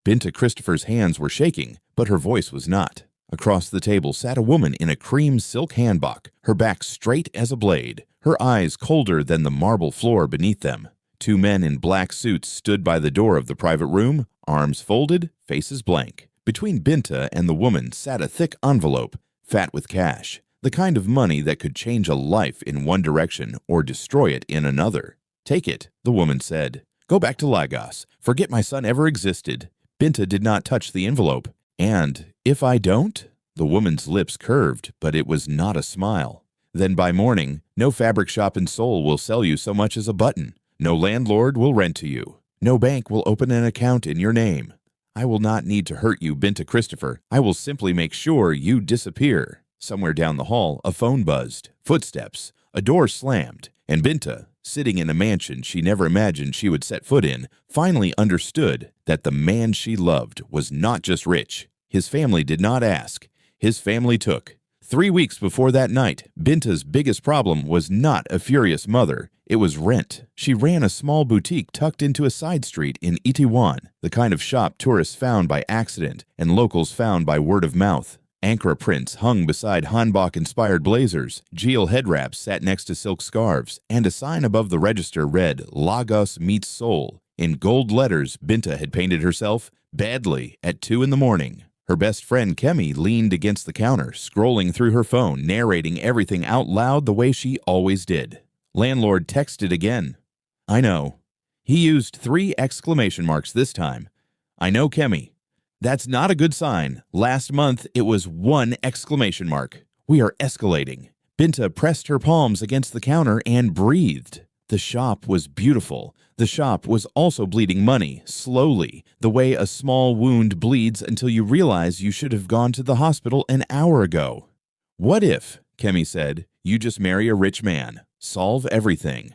Binta Christopher's hands were shaking, but her voice was not. Across the table sat a woman in a cream silk hanbok, her back straight as a blade, her eyes colder than the marble floor beneath them. Two men in black suits stood by the door of the private room, arms folded, faces blank. Between Binta and the woman sat a thick envelope, fat with cash, the kind of money that could change a life in one direction or destroy it in another. "Take it," the woman said. "Go back to Lagos. Forget my son ever existed." Binta did not touch the envelope. "And if I don't?" The woman's lips curved, but it was not a smile. "Then by morning, no fabric shop in Seoul will sell you so much as a button. No landlord will rent to you. No bank will open an account in your name. I will not need to hurt you, Binta Christopher. I will simply make sure you disappear." Somewhere down the hall, a phone buzzed. Footsteps. A door slammed. And Binta, sitting in a mansion she never imagined she would set foot in, finally understood that the man she loved was not just rich. His family did not ask. His family took. 3 weeks before that night, Binta's biggest problem was not a furious mother. It was rent. She ran a small boutique tucked into a side street in Itaewon, the kind of shop tourists found by accident and locals found by word of mouth. Ankara prints hung beside hanbok-inspired blazers, Jeal head wraps sat next to silk scarves, and a sign above the register read, "Lagos meets Seoul." In gold letters Binta had painted herself, badly, at 2 in the morning. Her best friend Kemi leaned against the counter, scrolling through her phone, narrating everything out loud the way she always did. Landlord texted again. "I know." He used 3 exclamation marks this time. "I know, Kemi. That's not a good sign. Last month, it was 1 exclamation mark. We are escalating." Binta pressed her palms against the counter and breathed. The shop was beautiful. The shop was also bleeding money, slowly, the way a small wound bleeds until you realize you should have gone to the hospital an hour ago. "What if," Kemi said, "you just marry a rich man? Solve everything.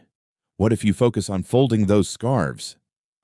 What if you focus on folding those scarves?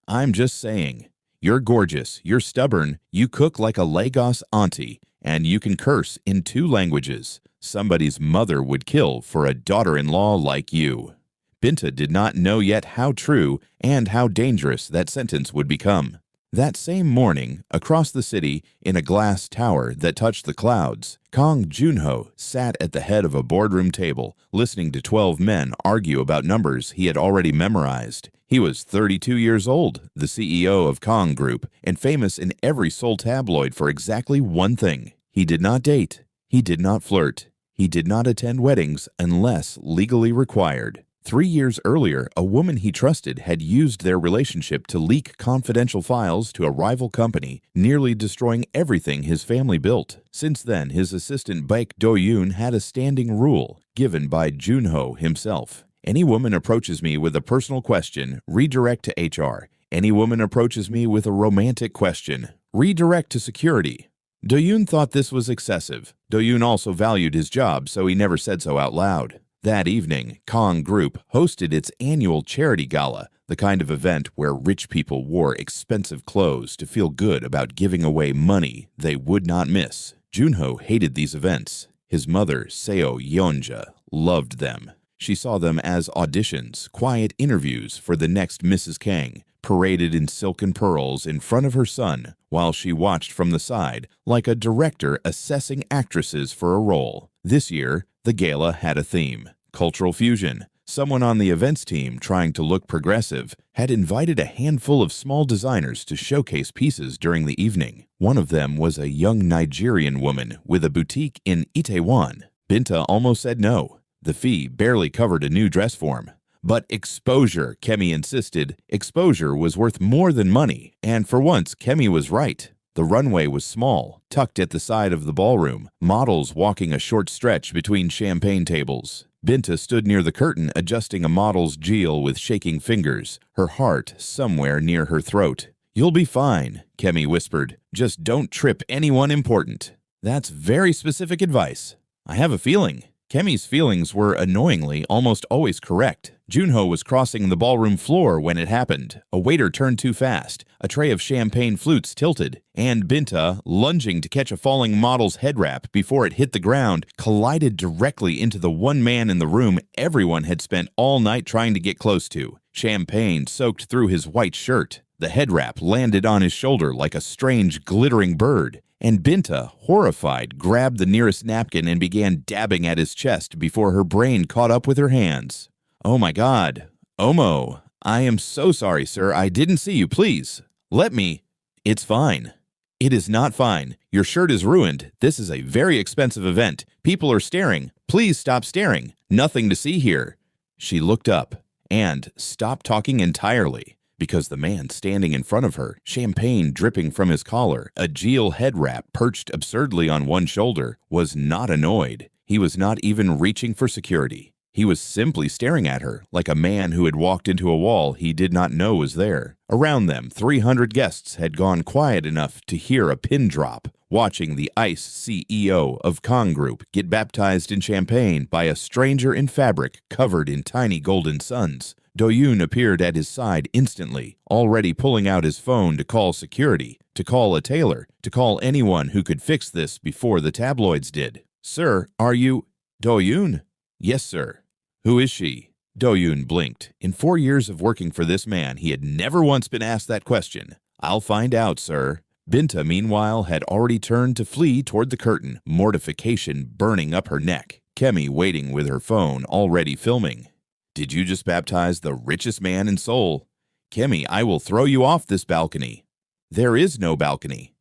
I'm just saying. You're gorgeous, you're stubborn, you cook like a Lagos auntie, and you can curse in 2 languages. Somebody's mother would kill for a daughter-in-law like you." Binta did not know yet how true and how dangerous that sentence would become. That same morning, across the city, in a glass tower that touched the clouds, Kang Joonho sat at the head of a boardroom table, listening to 12 men argue about numbers he had already memorized. He was 32 years old, the CEO of Kang Group, and famous in every Seoul tabloid for exactly one thing. He did not date. He did not flirt. He did not attend weddings unless legally required. 3 years earlier, a woman he trusted had used their relationship to leak confidential files to a rival company, nearly destroying everything his family built. Since then, his assistant Baek Do-yoon had a standing rule, given by Joonho himself. "Any woman approaches me with a personal question, redirect to HR. Any woman approaches me with a romantic question, redirect to security." Do-yoon thought this was excessive. Do-yoon also valued his job, so he never said so out loud. That evening, Kang Group hosted its annual Charity Gala, the kind of event where rich people wore expensive clothes to feel good about giving away money they would not miss. Joonho hated these events. His mother, Seo Yeonja, loved them. She saw them as auditions, quiet interviews for the next Mrs. Kang, paraded in silk and pearls in front of her son, while she watched from the side, like a director assessing actresses for a role. This year, the gala had a theme: cultural fusion. Someone on the events team, trying to look progressive, had invited a handful of small designers to showcase pieces during the evening. One of them was a young Nigerian woman with a boutique in Itaewon. Binta almost said no. The fee barely covered a new dress form. But exposure, Kemi insisted. Exposure was worth more than money, and for once, Kemi was right. The runway was small, tucked at the side of the ballroom, models walking a short stretch between champagne tables. Binta stood near the curtain adjusting a model's Jeal with shaking fingers, her heart somewhere near her throat. "You'll be fine," Kemi whispered. "Just don't trip anyone important." "That's very specific advice." "I have a feeling." Kemi's feelings were annoyingly almost always correct. Joonho was crossing the ballroom floor when it happened. A waiter turned too fast, a tray of champagne flutes tilted, and Binta, lunging to catch a falling model's head wrap before it hit the ground, collided directly into the one man in the room everyone had spent all night trying to get close to. Champagne soaked through his white shirt. The head wrap landed on his shoulder like a strange, glittering bird, and Binta, horrified, grabbed the nearest napkin and began dabbing at his chest before her brain caught up with her hands. "Oh my God. Omo. I am so sorry, sir. I didn't see you. Please. Let me." "It's fine." "It is not fine. Your shirt is ruined. This is a very expensive event. People are staring. Please stop staring. Nothing to see here." She looked up and stopped talking entirely because the man standing in front of her, champagne dripping from his collar, a Geel head wrap perched absurdly on one shoulder, was not annoyed. He was not even reaching for security. He was simply staring at her like a man who had walked into a wall he did not know was there. Around them, 300 guests had gone quiet enough to hear a pin drop, watching the ICE CEO of Kang Group get baptized in champagne by a stranger in fabric covered in tiny golden suns. Do-yoon appeared at his side instantly, already pulling out his phone to call security, to call a tailor, to call anyone who could fix this before the tabloids did. "Sir, are you Do-yoon?" "Yes, sir." "Who is she?" Do-yoon blinked. In 4 years of working for this man, he had never once been asked that question. "I'll find out, sir." Binta, meanwhile, had already turned to flee toward the curtain, mortification burning up her neck. Kemi waiting with her phone, already filming. "Did you just baptize the richest man in Seoul?" "Kemi, I will throw you off this balcony." "There is no balcony."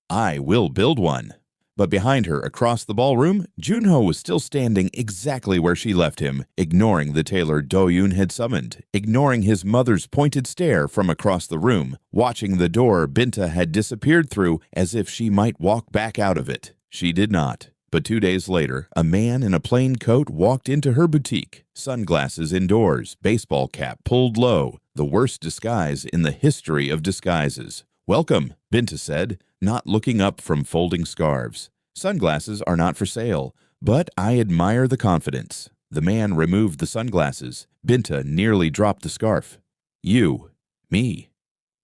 "I will build one." But behind her, across the ballroom, Joonho was still standing exactly where she left him, ignoring the tailor Do-yoon had summoned, ignoring his mother's pointed stare from across the room, watching the door Binta had disappeared through as if she might walk back out of it. She did not. But 2 days later, a man in a plain coat walked into her boutique, sunglasses indoors, baseball cap pulled low, the worst disguise in the history of disguises. "Welcome," Binta said, not looking up from folding scarves. "Sunglasses are not for sale, but I admire the confidence." The man removed the sunglasses. Binta nearly dropped the scarf. "You. Me.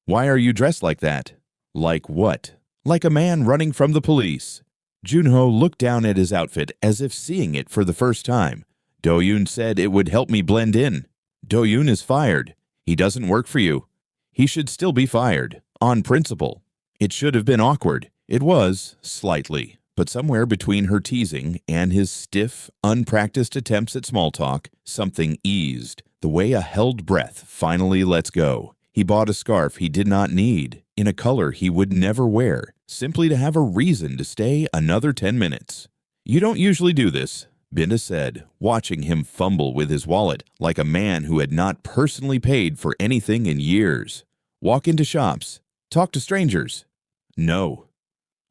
Why are you dressed like that?" "Like what?" "Like a man running from the police." Joonho looked down at his outfit as if seeing it for the first time. "Do-yoon said it would help me blend in." "Do-yoon is fired. He doesn't work for you." "He should still be fired. On principle." It should have been awkward. It was, slightly. But somewhere between her teasing and his stiff, unpracticed attempts at small talk, something eased, the way a held breath finally lets go. He bought a scarf he did not need, in a color he would never wear, simply to have a reason to stay another 10 minutes. "You don't usually do this," Binta said, watching him fumble with his wallet like a man who had not personally paid for anything in years. "Walk into shops. Talk to strangers." "No."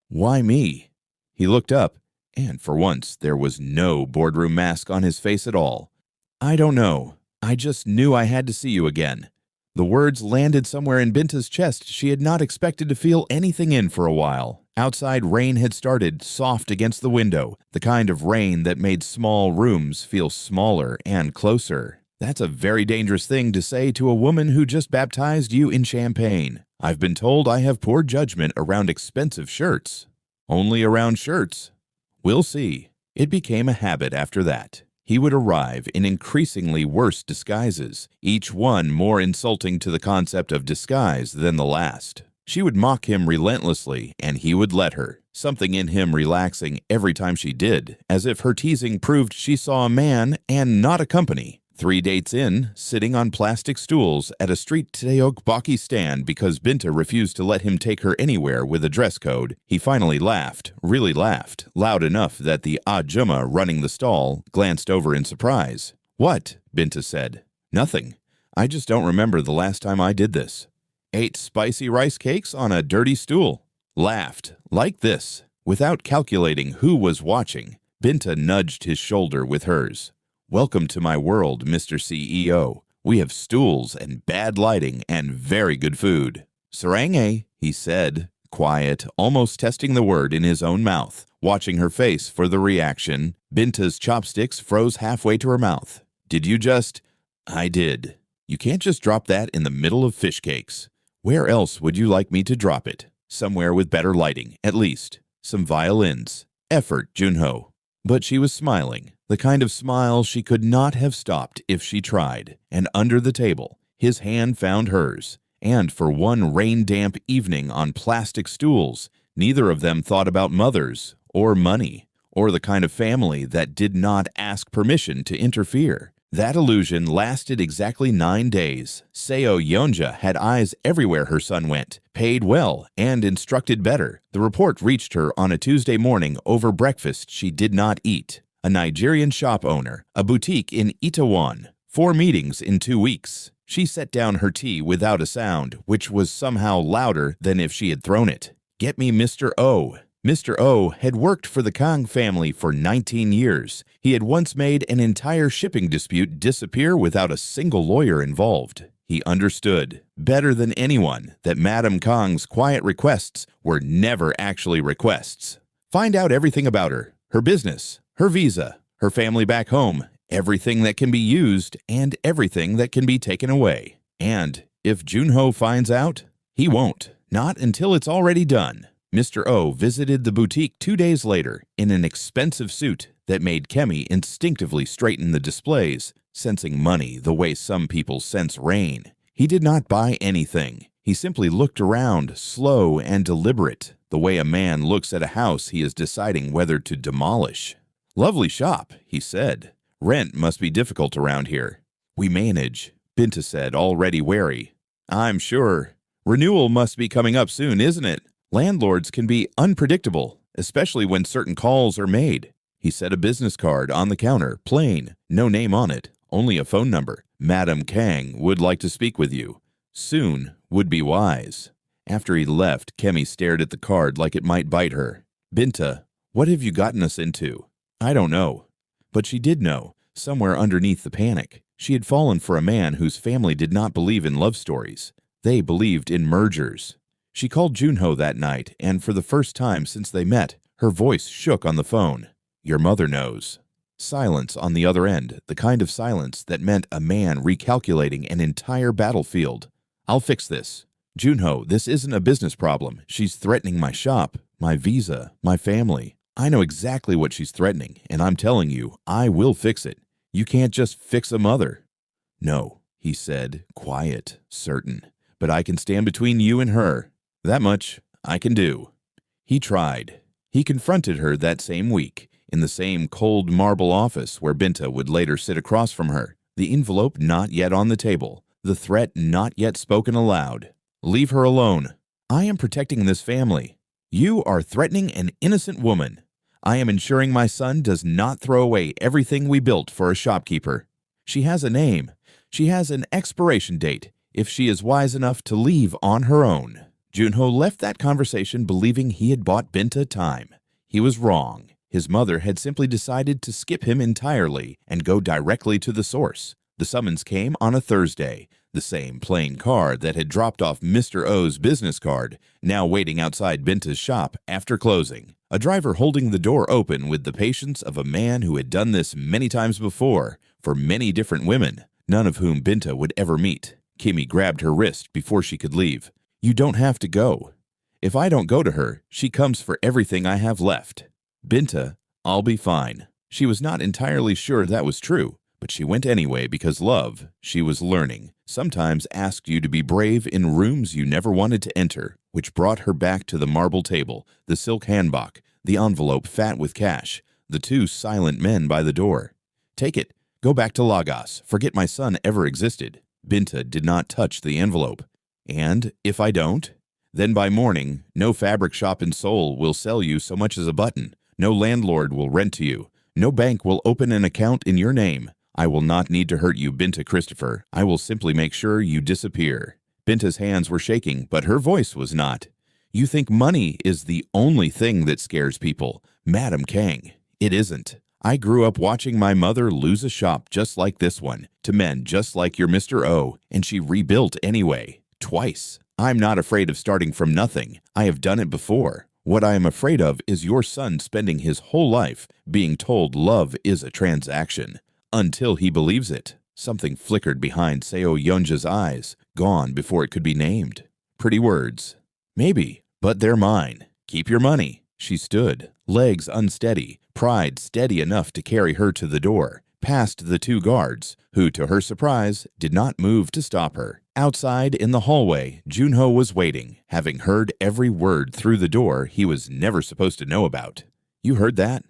"Why me?" He looked up, and for once there was no boardroom mask on his face at all. "I don't know. I just knew I had to see you again." The words landed somewhere in Binta's chest she had not expected to feel anything in for a while. Outside, rain had started, soft against the window, the kind of rain that made small rooms feel smaller and closer. That's a very dangerous thing to say to a woman who just baptized you in champagne. "I've been told I have poor judgment around expensive shirts." "Only around shirts." "We'll see." It became a habit after that. He would arrive in increasingly worse disguises, each one more insulting to the concept of disguise than the last. She would mock him relentlessly, and he would let her, something in him relaxing every time she did, as if her teasing proved she saw a man and not a company. 3 dates in, sitting on plastic stools at a street tteokbokki stand because Binta refused to let him take her anywhere with a dress code, he finally laughed, really laughed, loud enough that the ajumma running the stall glanced over in surprise. "What?" Binta said. "Nothing. I just don't remember the last time I did this." "Ate spicy rice cakes on a dirty stool." Laughed, like this. Without calculating who was watching, Binta nudged his shoulder with hers. "Welcome to my world, Mr. CEO. We have stools and bad lighting and very good food." "Sarange," he said, quiet, almost testing the word in his own mouth, watching her face for the reaction. Binta's chopsticks froze halfway to her mouth. "Did you just—" "I did. You can't just drop that in the middle of fish cakes. Where else would you like me to drop it? Somewhere with better lighting, at least. Some violins. Effort, Joonho." But she was smiling, the kind of smile she could not have stopped if she tried, and under the table, his hand found hers, And for one rain-damp evening on plastic stools, neither of them thought about mothers, or money, or the kind of family that did not ask permission to interfere. That illusion lasted exactly 9 days. Seo Yeonja had eyes everywhere her son went, paid well, and instructed better. The report reached her on a Tuesday morning over breakfast she did not eat. A Nigerian shop owner, a boutique in Itaewon. 4 meetings in 2 weeks. She set down her tea without a sound, which was somehow louder than if she had thrown it. Get me Mr. O. Mr. O had worked for the Kang family for 19 years. He had once made an entire shipping dispute disappear without a single lawyer involved. He understood, better than anyone, that Madame Kang's quiet requests were never actually requests. Find out everything about her business, her visa, her family back home, everything that can be used and everything that can be taken away. And if Joonho finds out, he won't. Not until it's already done. Mr. O visited the boutique 2 days later in an expensive suit that made Kemi instinctively straighten the displays, sensing money the way some people sense rain. He did not buy anything. He simply looked around, slow and deliberate, the way a man looks at a house he is deciding whether to demolish. "Lovely shop," he said. "Rent must be difficult around here." "We manage," Binta said, already wary. "I'm sure. Renewal must be coming up soon, isn't it? Landlords can be unpredictable, especially when certain calls are made." He set a business card on the counter, plain, no name on it, only a phone number. "Madam Kang would like to speak with you. Soon would be wise." After he left, Kemi stared at the card like it might bite her. "Binta, what have you gotten us into?" "I don't know." But she did know, somewhere underneath the panic. She had fallen for a man whose family did not believe in love stories. They believed in mergers. She called Joonho that night, and for the first time since they met, her voice shook on the phone. "Your mother knows." Silence on the other end, the kind of silence that meant a man recalculating an entire battlefield. "I'll fix this. Joonho, this isn't a business problem. She's threatening my shop, my visa, my family. I know exactly what she's threatening, and I'm telling you, I will fix it. You can't just fix a mother." "No," he said, quiet, certain. "But I can stand between you and her. That much I can do." He tried. He confronted her that same week, in the same cold marble office where Binta would later sit across from her, the envelope not yet on the table, the threat not yet spoken aloud. "Leave her alone. I am protecting this family. You are threatening an innocent woman. I am ensuring my son does not throw away everything we built for a shopkeeper. She has a name. She has an expiration date, if she is wise enough to leave on her own." Joonho left that conversation believing he had bought Binta time. He was wrong. His mother had simply decided to skip him entirely and go directly to the source. The summons came on a Thursday, the same plain card that had dropped off Mr. O's business card, now waiting outside Binta's shop after closing. A driver holding the door open with the patience of a man who had done this many times before, for many different women, none of whom Binta would ever meet. Kemi grabbed her wrist before she could leave. "You don't have to go. If I don't go to her, she comes for everything I have left." "Binta, I'll be fine." She was not entirely sure that was true, but she went anyway because love, she was learning, sometimes asked you to be brave in rooms you never wanted to enter, which brought her back to the marble table, the silk handbag, the envelope fat with cash, the 2 silent men by the door. "Take it. Go back to Lagos. Forget my son ever existed." Binta did not touch the envelope. "And if I don't? Then by morning, no fabric shop in Seoul will sell you so much as a button. No landlord will rent to you. No bank will open an account in your name. I will not need to hurt you, Binta Christopher. I will simply make sure you disappear." Binta's hands were shaking, but her voice was not. "You think money is the only thing that scares people, Madam Kang. It isn't. I grew up watching my mother lose a shop just like this one, to men just like your Mr. O, and she rebuilt anyway. Twice. I'm not afraid of starting from nothing. I have done it before. What I am afraid of is your son spending his whole life being told love is a transaction, until he believes it." Something flickered behind Seo Yeonja's eyes, gone before it could be named. Pretty words. "Maybe, but they're mine. Keep your money." She stood, legs unsteady, pride steady enough to carry her to the door, past the 2 guards, who, to her surprise, did not move to stop her. Outside in the hallway, Joonho was waiting, having heard every word through the door he was never supposed to know about. "You heard that?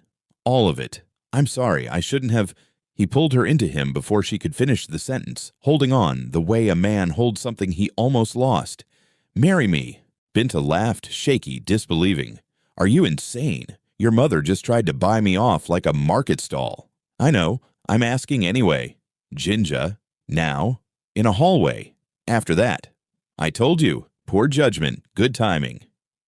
All of it. I'm sorry, I shouldn't have—" He pulled her into him before she could finish the sentence, holding on the way a man holds something he almost lost. "Marry me." Binta laughed, shaky, disbelieving. "Are you insane? Your mother just tried to buy me off like a market stall." "I know. I'm asking anyway." "Jinja. Now. In a hallway. After that." "I told you. Poor judgment, good timing."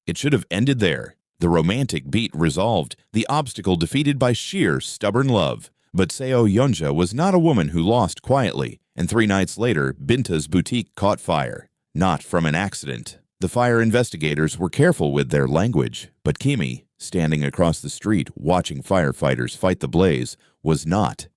It should have ended there. The romantic beat resolved, the obstacle defeated by sheer stubborn love. But Seo Yeonja was not a woman who lost quietly, and 3 nights later, Binta's boutique caught fire. Not from an accident. The fire investigators were careful with their language, but Kimi, standing across the street watching firefighters fight the blaze, was not.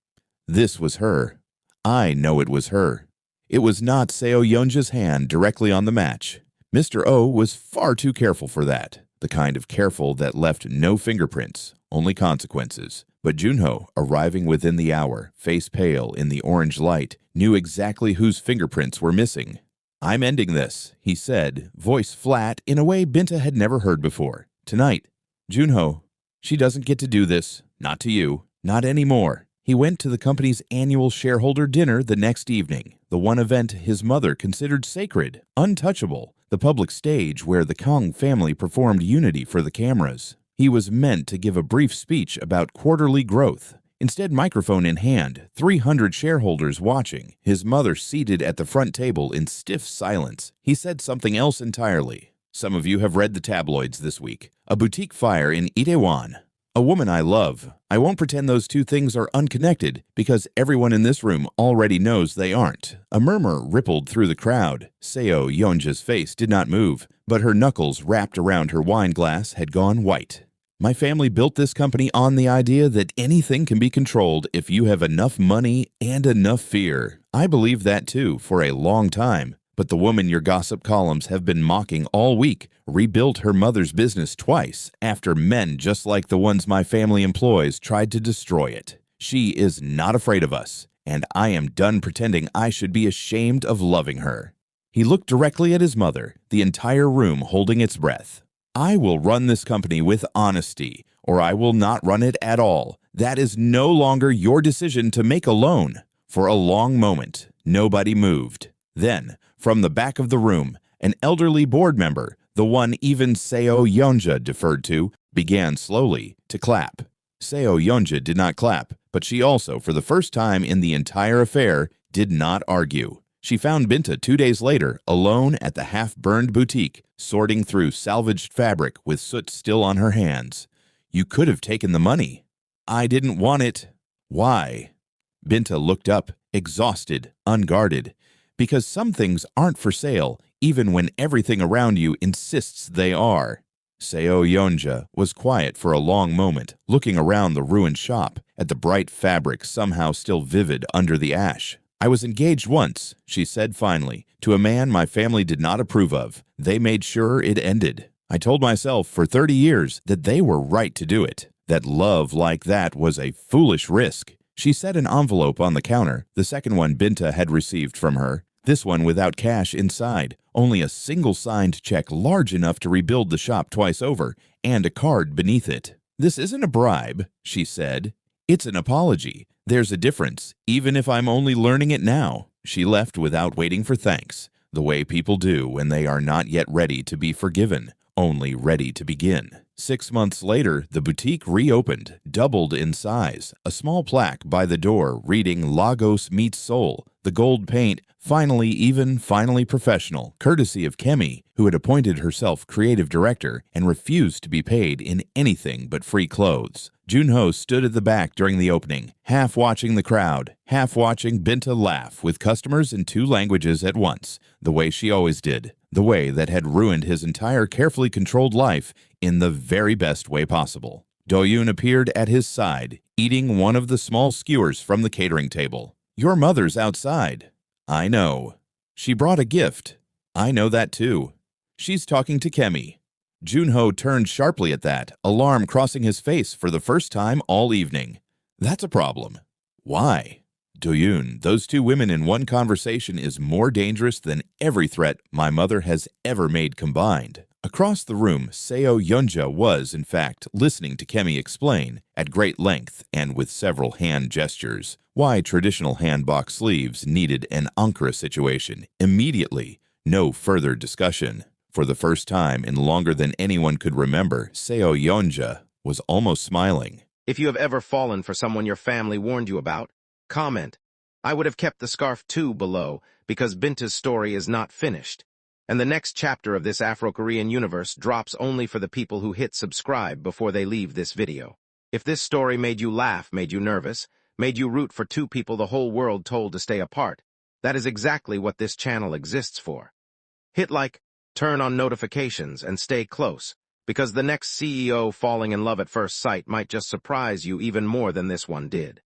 This was her. I know it was her. It was not Seo Yeonja's hand directly on the match. Mr. O was far too careful for that, the kind of careful that left no fingerprints, only consequences. But Joonho, arriving within the hour, face pale in the orange light, knew exactly whose fingerprints were missing. "I'm ending this," he said, voice flat in a way Binta had never heard before. "Tonight. Joonho, she doesn't get to do this. Not to you. Not anymore." He went to the company's annual shareholder dinner the next evening, the one event his mother considered sacred, untouchable, the public stage where the Kang family performed Unity for the cameras. He was meant to give a brief speech about quarterly growth. Instead, microphone in hand, 300 shareholders watching, his mother seated at the front table in stiff silence. He said something else entirely. "Some of you have read the tabloids this week. A boutique fire in Itaewon. A woman I love. I won't pretend those two things are unconnected, because everyone in this room already knows they aren't." A murmur rippled through the crowd. Seo Yeonja's face did not move, but her knuckles wrapped around her wine glass had gone white. "My family built this company on the idea that anything can be controlled if you have enough money and enough fear. I believed that too for a long time. But the woman your gossip columns have been mocking all week rebuilt her mother's business twice after men just like the ones my family employs tried to destroy it. She is not afraid of us, and I am done pretending I should be ashamed of loving her." He looked directly at his mother, the entire room holding its breath. "I will run this company with honesty, or I will not run it at all. That is no longer your decision to make alone." For a long moment, nobody moved. Then, from the back of the room, an elderly board member, the one even Seo Yeonja deferred to, began slowly to clap. Seo Yeonja did not clap, but she also, for the first time in the entire affair, did not argue. She found Binta 2 days later, alone at the half-burned boutique, sorting through salvaged fabric with soot still on her hands. "You could have taken the money." "I didn't want it." "Why?" Binta looked up, exhausted, unguarded. "Because some things aren't for sale, even when everything around you insists they are." Seo Yeonja was quiet for a long moment, looking around the ruined shop, at the bright fabric somehow still vivid under the ash. "I was engaged once," she said finally, "to a man my family did not approve of. They made sure it ended. I told myself for 30 years that they were right to do it, that love like that was a foolish risk." She set an envelope on the counter, the second one Binta had received from her, this one without cash inside, only a single signed check large enough to rebuild the shop twice over, and a card beneath it. "This isn't a bribe," she said. "It's an apology. There's a difference, even if I'm only learning it now." She left without waiting for thanks, the way people do when they are not yet ready to be forgiven, only ready to begin. 6 months later, the boutique reopened, doubled in size, a small plaque by the door reading "Lagos meets Seoul," the gold paint, finally even, finally professional, courtesy of Kemi, who had appointed herself creative director and refused to be paid in anything but free clothes. Joonho stood at the back during the opening, half watching the crowd, half watching Binta laugh with customers in 2 languages at once, the way she always did, the way that had ruined his entire carefully controlled life in the very best way possible. Do-yoon appeared at his side, eating one of the small skewers from the catering table. "Your mother's outside." "I know." "She brought a gift." "I know that too." "She's talking to Kemi." Joonho turned sharply at that, alarm crossing his face for the first time all evening. "That's a problem." "Why?" Doyoon, those two women in one conversation is more dangerous than every threat my mother has ever made combined. Across the room, Seo Yeonja was, in fact, listening to Kemi explain, at great length and with several hand gestures, why traditional hanbok sleeves needed an ankara situation immediately, no further discussion. For the first time in longer than anyone could remember, Seo Yeonja was almost smiling. If you have ever fallen for someone your family warned you about, comment. I would have kept the scarf too below, because Binta's story is not finished. And the next chapter of this Afro-Korean universe drops only for the people who hit subscribe before they leave this video. If this story made you laugh, made you nervous, made you root for two people the whole world told to stay apart, that is exactly what this channel exists for. Hit like, turn on notifications, and stay close, because the next CEO falling in love at first sight might just surprise you even more than this one did.